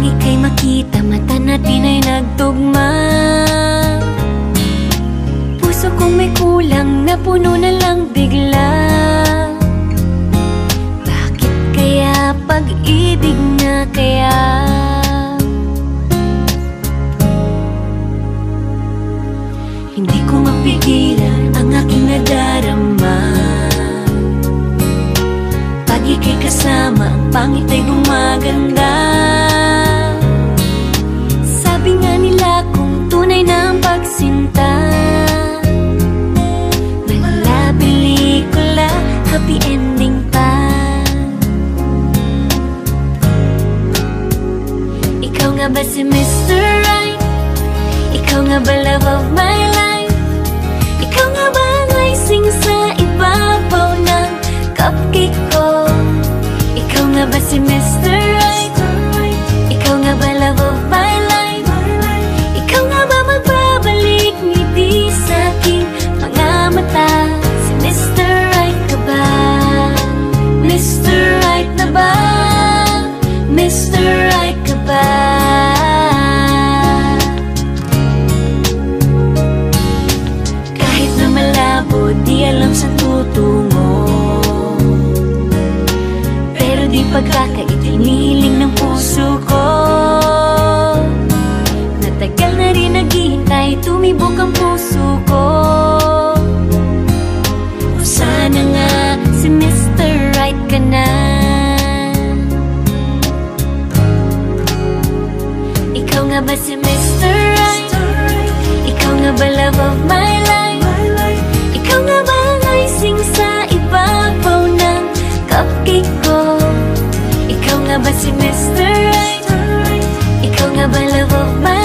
ika'y makita, mata natin ay nagtugma. Puso kong may kulang, napuno na lang bigla. Bakit kaya pag-ibig na kaya? Hindi ko mapigilan ang aking nadarama. Pag ika'y kasama, ang pangit ay gumaganda. Sabi nga nila kung tunay na ang pagsinta, mala pelikula, happy ending pa. Ikaw nga ba si Mr. Right? Ikaw nga ba love of my life? Ikaw nga ba ang icing sa ibabaw ng cupcake ko? Ikaw nga ba si Mr. Right? Ikaw nga ba love of my life? Ikaw nga ba magbabalik ngiti sa aking mga mata? Si Mr. Right ka ba? Mr. Right na ba? Mr. Right ka ba? Kahit na malabo, di alam saan tutungo, pero di pagkakaitiniling ng puso ko. Natagal na rin naghihintay, tumibok ang puso ko. O sana nga si Mr. Right ka na. Ikaw nga ba si Mr. Right? Ikaw nga ba love of my life? Ikaw nga ba ang icing sa ibabaw ng cupcake ko? Ikaw nga ba si Mr. Right? Ikaw nga ba love of my